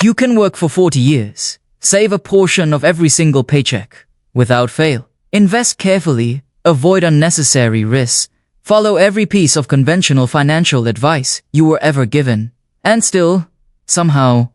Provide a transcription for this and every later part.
You can work for 40 years, save a portion of every single paycheck, without fail. Invest carefully, avoid unnecessary risks, follow every piece of conventional financial advice you were ever given, and still, somehow,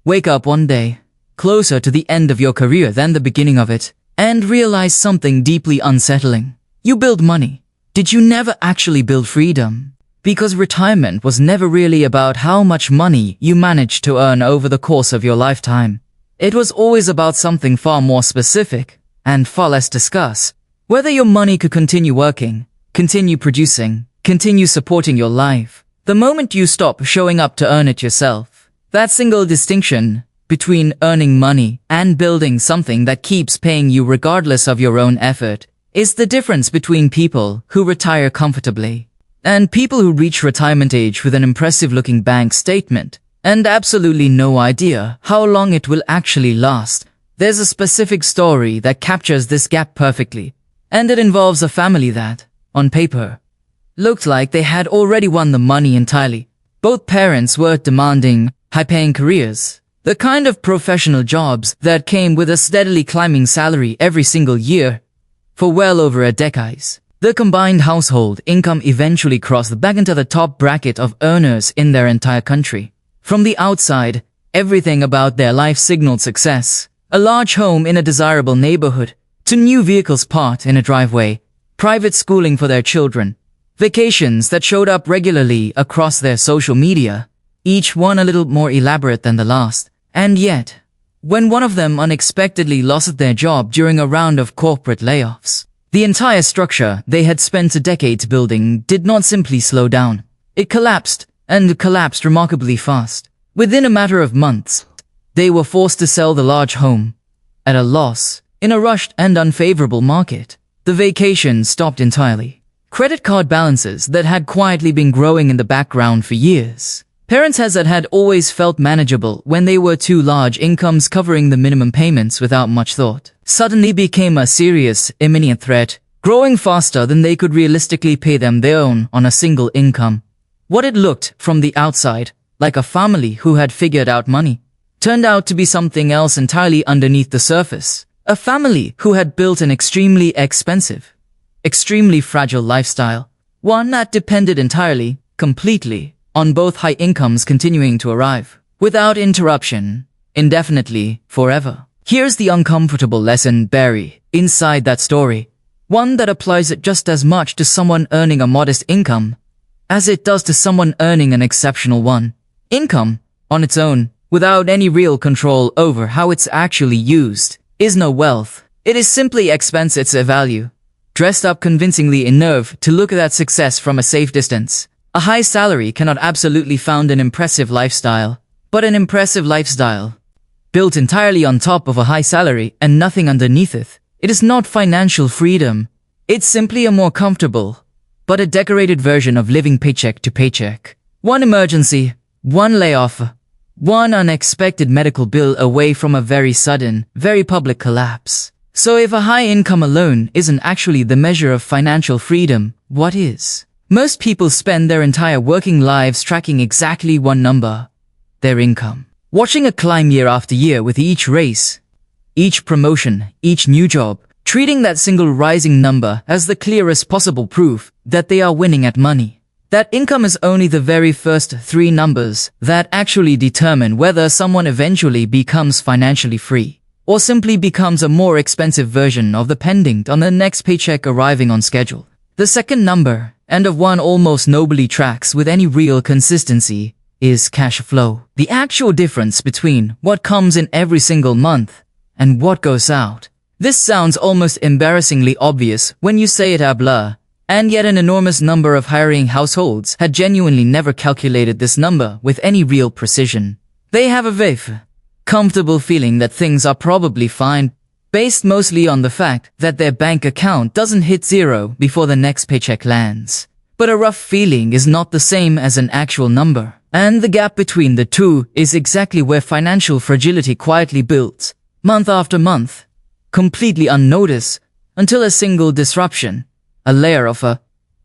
wake up one day, closer to the end of your career than the beginning of it, and realize something deeply unsettling. You build money. Did you never actually build freedom? Because retirement was never really about how much money you managed to earn over the course of your lifetime. It was always about something far more specific and far less discussed. Whether your money could continue working, continue producing, continue supporting your life. The moment you stop showing up to earn it yourself, that single distinction between earning money and building something that keeps paying you regardless of your own effort is the difference between people who retire comfortably and people who reach retirement age with an impressive-looking bank statement and absolutely no idea how long it will actually last. There's a specific story that captures this gap perfectly, and it involves a family that, on paper, looked like they had already won the money entirely. Both parents were demanding, high-paying careers, the kind of professional jobs that came with a steadily climbing salary every single year for well over a decade. The combined household income eventually crossed back into the top bracket of earners in their entire country. From the outside, everything about their life signaled success. A large home in a desirable neighborhood, to new vehicles parked in a driveway, private schooling for their children, vacations that showed up regularly across their social media, each one a little more elaborate than the last. And yet, when one of them unexpectedly lost their job during a round of corporate layoffs, the entire structure they had spent a decade building did not simply slow down. It collapsed, and collapsed remarkably fast. Within a matter of months, they were forced to sell the large home at a loss in a rushed and unfavorable market. The vacation stopped entirely. Credit card balances that had quietly been growing in the background for years. Parents' had always felt manageable when they were too large incomes covering the minimum payments without much thought. Suddenly became a serious, imminent threat, growing faster than they could realistically pay them their own on a single income. What it looked from the outside, like a family who had figured out money, turned out to be something else entirely underneath the surface. A family who had built an extremely expensive, extremely fragile lifestyle, one that depended entirely, completely, on both high incomes continuing to arrive, without interruption, indefinitely, forever. Here's the uncomfortable lesson buried inside that story, one that applies it just as much to someone earning a modest income as it does to someone earning an exceptional one. Income, on its own, without any real control over how it's actually used, is no wealth. It is simply expense. It's a value, dressed up convincingly enough to look at that success from a safe distance. A high salary cannot absolutely found an impressive lifestyle, but an impressive lifestyle, built entirely on top of a high salary and nothing underneath it, it is not financial freedom. It's simply a more comfortable, but a decorated version of living paycheck to paycheck. One emergency, one layoff, one unexpected medical bill away from a very sudden, very public collapse. So if a high income alone isn't actually the measure of financial freedom, what is? Most people spend their entire working lives tracking exactly one number, their income. Watching it climb year after year with each raise, each promotion, each new job, treating that single rising number as the clearest possible proof that they are winning at money. That income is only the very first three numbers that actually determine whether someone eventually becomes financially free, or simply becomes a more expensive version of dependent on the next paycheck arriving on schedule. The second number, and of one almost nobly tracks with any real consistency, is cash flow. The actual difference between what comes in every single month and what goes out. This sounds almost embarrassingly obvious when you say it out loud, and yet an enormous number of hiring households had genuinely never calculated this number with any real precision. They have a vague, comfortable feeling that things are probably fine, based mostly on the fact that their bank account doesn't hit zero before the next paycheck lands. But a rough feeling is not the same as an actual number, and the gap between the two is exactly where financial fragility quietly builds, month after month, completely unnoticed, until a single disruption, a layer of a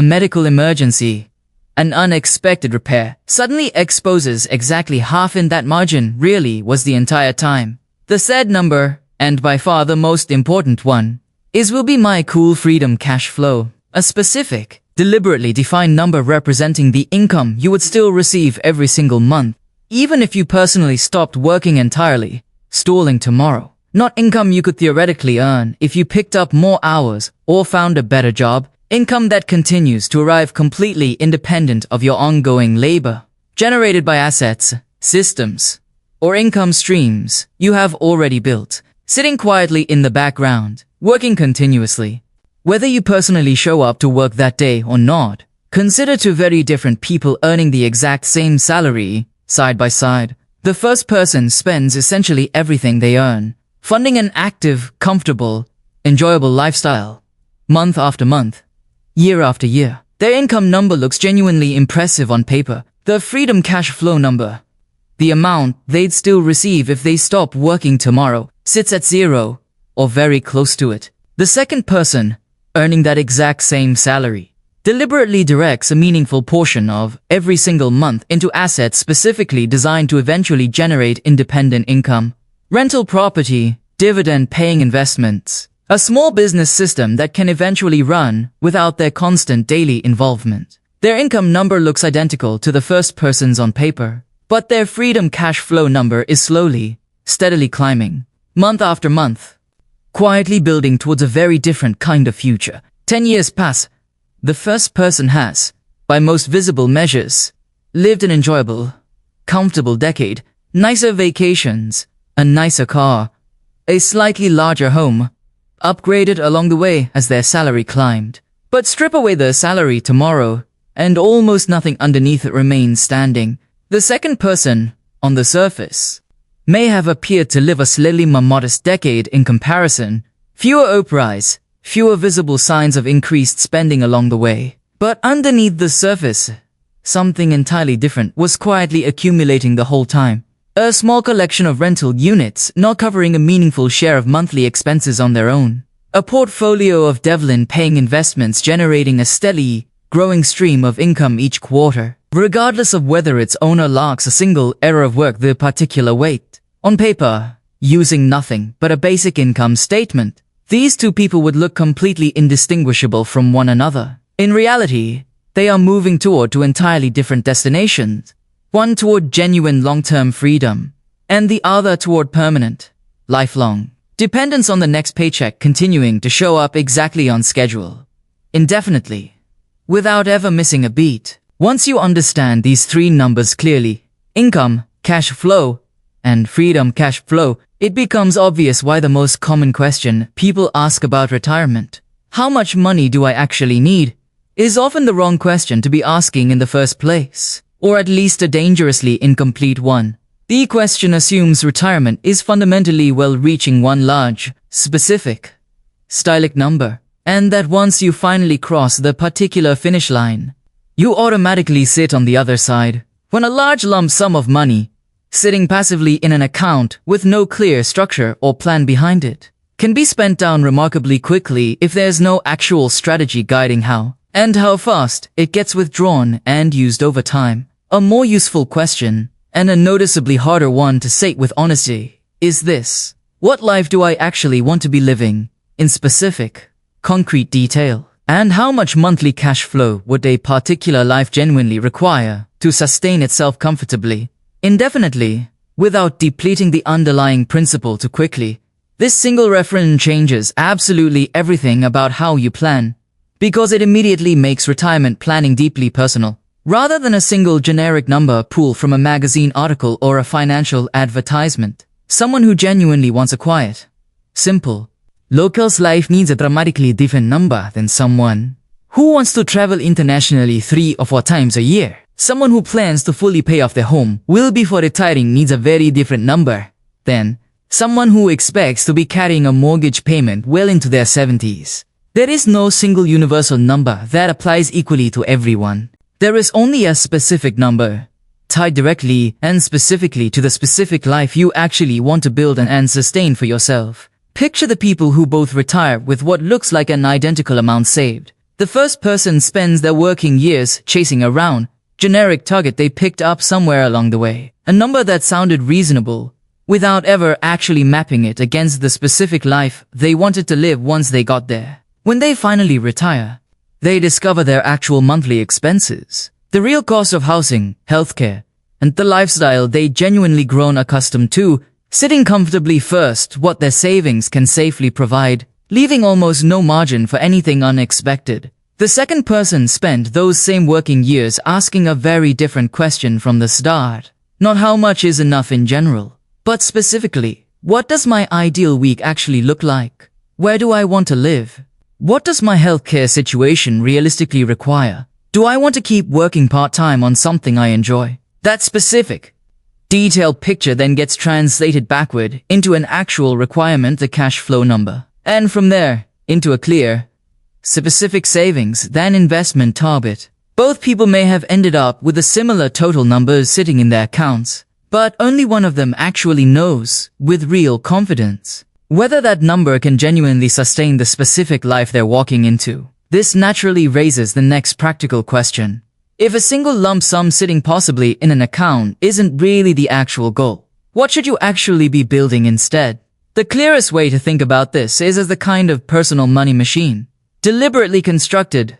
medical emergency, An unexpected repair suddenly exposes exactly half in that margin really was the entire time. The said number, and by far the most important one, will be my cool freedom cash flow, a specific, deliberately defined number representing the income you would still receive every single month, even if you personally stopped working entirely, stalling tomorrow. Not income you could theoretically earn if you picked up more hours or found a better job, income that continues to arrive completely independent of your ongoing labor, generated by assets, systems, or income streams you have already built, sitting quietly in the background, working continuously. Whether you personally show up to work that day or not, consider two very different people earning the exact same salary, side by side. The first person spends essentially everything they earn, funding an active, comfortable, enjoyable lifestyle. Month after month, year after year, their income number looks genuinely impressive on paper. The freedom cash flow number, the amount they'd still receive if they stop working tomorrow, sits at zero, or very close to it. The second person, earning that exact same salary, deliberately directs a meaningful portion of every single month into assets specifically designed to eventually generate independent income. Rental property, dividend-paying investments, a small business system that can eventually run without their constant daily involvement. Their income number looks identical to the first person's on paper, but their freedom cash flow number is slowly, steadily climbing, month after month, quietly building towards a very different kind of future. 10 years pass. The first person has, by most visible measures, lived an enjoyable, comfortable decade, nicer vacations, a nicer car, a slightly larger home, upgraded along the way as their salary climbed. But strip away the salary tomorrow, and almost nothing underneath it remains standing. The second person, on the surface, may have appeared to live a slightly more modest decade in comparison, fewer uprise, fewer visible signs of increased spending along the way. But underneath the surface, something entirely different was quietly accumulating the whole time. A small collection of rental units not covering a meaningful share of monthly expenses on their own. A portfolio of dividend-paying investments generating a steady, growing stream of income each quarter, regardless of whether its owner lacks a single area of work the particular weight. On paper, using nothing but a basic income statement, these two people would look completely indistinguishable from one another. In reality, they are moving toward two entirely different destinations, one toward genuine long-term freedom, and the other toward permanent, lifelong dependence on the next paycheck continuing to show up exactly on schedule, indefinitely, without ever missing a beat. Once you understand these three numbers clearly, income, cash flow, and freedom cash flow, it becomes obvious why the most common question people ask about retirement, how much money do I actually need, is often the wrong question to be asking in the first place, or at least a dangerously incomplete one. The question assumes retirement is fundamentally reaching one large, specific, stylic number, and that once you finally cross the particular finish line, you automatically sit on the other side, when a large lump sum of money, sitting passively in an account with no clear structure or plan behind it, can be spent down remarkably quickly if there's no actual strategy guiding how and how fast it gets withdrawn and used over time. A more useful question, and a noticeably harder one to state with honesty, is this: what life do I actually want to be living, in specific, concrete detail? And how much monthly cash flow would a particular life genuinely require to sustain itself comfortably, indefinitely, without depleting the underlying principle too quickly? This single reference changes absolutely everything about how you plan, because it immediately makes retirement planning deeply personal. Rather than a single generic number pulled from a magazine article or a financial advertisement, someone who genuinely wants a quiet, simple, local's life needs a dramatically different number than someone who wants to travel internationally 3 or 4 times a year. Someone who plans to fully pay off their home will before retiring needs a very different number than someone who expects to be carrying a mortgage payment well into their 70s. There is no single universal number that applies equally to everyone. There is only a specific number, tied directly and specifically to the specific life you actually want to build and sustain for yourself. Picture the people who both retire with what looks like an identical amount saved, The first person spends their working years chasing a round, generic target they picked up somewhere along the way, a number that sounded reasonable, without ever actually mapping it against the specific life they wanted to live once they got there. When they finally retire, they discover their actual monthly expenses, the real cost of housing, healthcare, and the lifestyle they genuinely grown accustomed to, sitting comfortably first what their savings can safely provide, leaving almost no margin for anything unexpected. The second person spent those same working years asking a very different question from the start. Not how much is enough in general, but specifically, what does my ideal week actually look like? Where do I want to live? What does my healthcare situation realistically require? Do I want to keep working part-time on something I enjoy? That specific, detailed picture then gets translated backward into an actual requirement, the cash flow number. And from there, into a clear, specific savings, then investment target. Both people may have ended up with a similar total numbers sitting in their accounts, but only one of them actually knows, with real confidence, whether that number can genuinely sustain the specific life they're walking into. This naturally raises the next practical question. If a single lump sum sitting possibly in an account isn't really the actual goal, what should you actually be building instead? The clearest way to think about this is as the kind of personal money machine, deliberately constructed,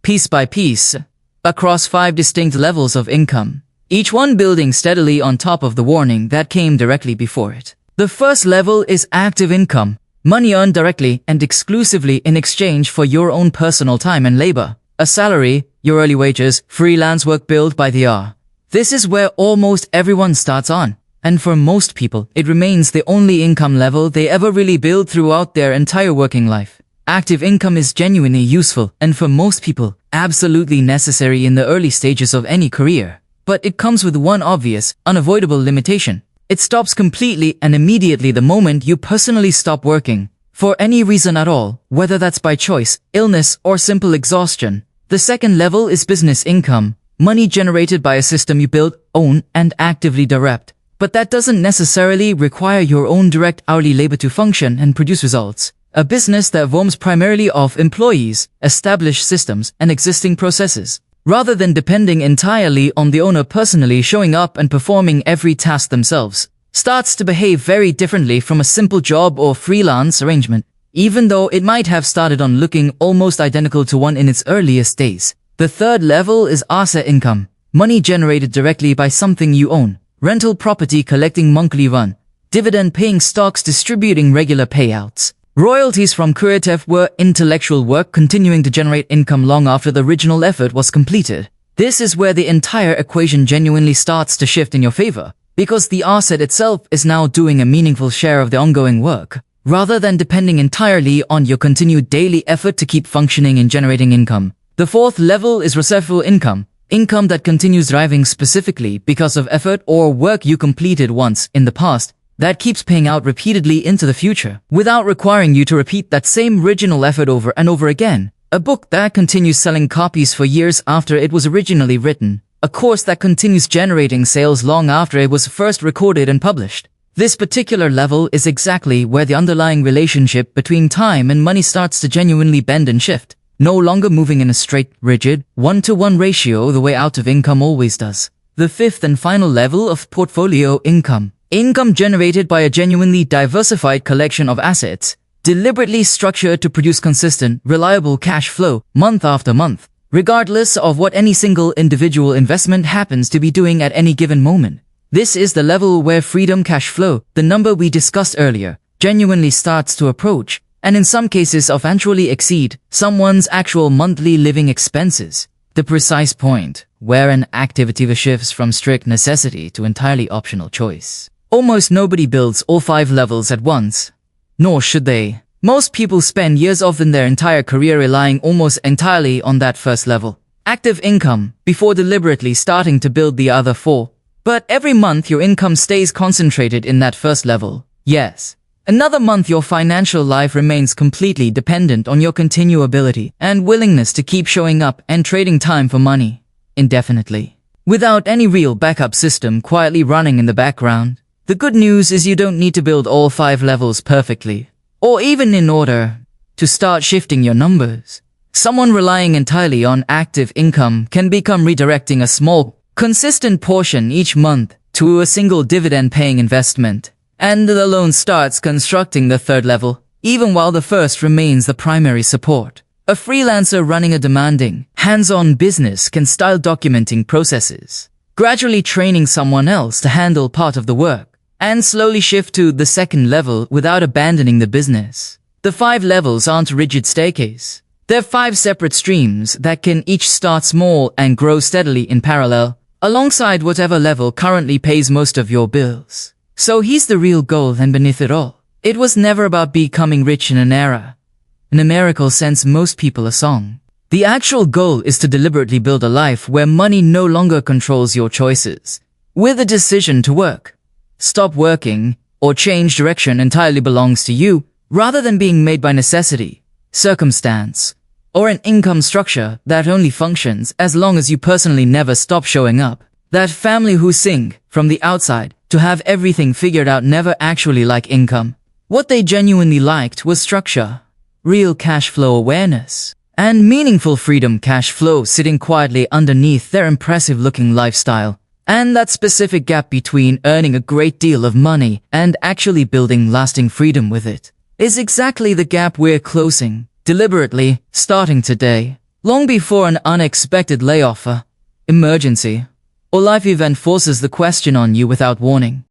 piece by piece, across 5 distinct levels of income, each one building steadily on top of the warning that came directly before it. The first level is active income, money earned directly and exclusively in exchange for your own personal time and labor. A salary, your early wages, freelance work billed by the hour. This is where almost everyone starts on. And for most people, it remains the only income level they ever really build throughout their entire working life. Active income is genuinely useful and for most people, absolutely necessary in the early stages of any career. But it comes with one obvious, unavoidable limitation. It stops completely and immediately the moment you personally stop working. For any reason at all, whether that's by choice, illness, or simple exhaustion. The second level is business income, money generated by a system you build, own, and actively direct. But that doesn't necessarily require your own direct hourly labor to function and produce results. A business that forms primarily of employees, established systems, and existing processes, rather than depending entirely on the owner personally showing up and performing every task themselves, starts to behave very differently from a simple job or freelance arrangement, even though it might have started on looking almost identical to one in its earliest days. The third level is asset income, money generated directly by something you own. Rental property collecting monthly run, dividend-paying stocks distributing regular payouts, royalties from creative work, intellectual work continuing to generate income long after the original effort was completed. This is where the entire equation genuinely starts to shift in your favor, because the asset itself is now doing a meaningful share of the ongoing work, rather than depending entirely on your continued daily effort to keep functioning and generating income. The fourth level is residual income. Income that continues driving specifically because of effort or work you completed once in the past that keeps paying out repeatedly into the future without requiring you to repeat that same original effort over and over again. A book that continues selling copies for years after it was originally written. A course that continues generating sales long after it was first recorded and published. This particular level is exactly where the underlying relationship between time and money starts to genuinely bend and shift. No longer moving in a straight, rigid, 1-to-1 ratio the way out of income always does. The fifth and final level of portfolio income. Income generated by a genuinely diversified collection of assets, deliberately structured to produce consistent, reliable cash flow, month after month, regardless of what any single individual investment happens to be doing at any given moment. This is the level where freedom cash flow, the number we discussed earlier, genuinely starts to approach, and in some cases eventually exceed, someone's actual monthly living expenses. The precise point where an activity shifts from strict necessity to entirely optional choice. Almost nobody builds all 5 levels at once. Nor should they. Most people spend years, often their entire career, relying almost entirely on that first level, active income, before deliberately starting to build the other 4. But every month your income stays concentrated in that first level. Yes. Another month your financial life remains completely dependent on your continuability and willingness to keep showing up and trading time for money, indefinitely, without any real backup system quietly running in the background. The good news is you don't need to build all 5 levels perfectly, or even in order, to start shifting your numbers. Someone relying entirely on active income can become redirecting a small, consistent portion each month to a single dividend-paying investment, and the loan starts constructing the third level, even while the first remains the primary support. A freelancer running a demanding, hands-on business can start documenting processes, gradually training someone else to handle part of the work, and slowly shift to the second level without abandoning the business. The 5 levels aren't a rigid staircase. They're 5 separate streams that can each start small and grow steadily in parallel, alongside whatever level currently pays most of your bills. So here's the real goal, and beneath it all, it was never about becoming rich in an era. In a miracle sense, most people a song. The actual goal is to deliberately build a life where money no longer controls your choices, where the decision to work, stop working, or change direction entirely belongs to you, rather than being made by necessity, circumstance, or an income structure that only functions as long as you personally never stop showing up. That family who sing, from the outside, to have everything figured out never actually like income. What they genuinely liked was structure, real cash flow awareness, and meaningful freedom. Cash flow sitting quietly underneath their impressive-looking lifestyle. And that specific gap between earning a great deal of money and actually building lasting freedom with it is exactly the gap we're closing, deliberately, starting today, long before an unexpected layoff, emergency, or life event forces the question on you without warning.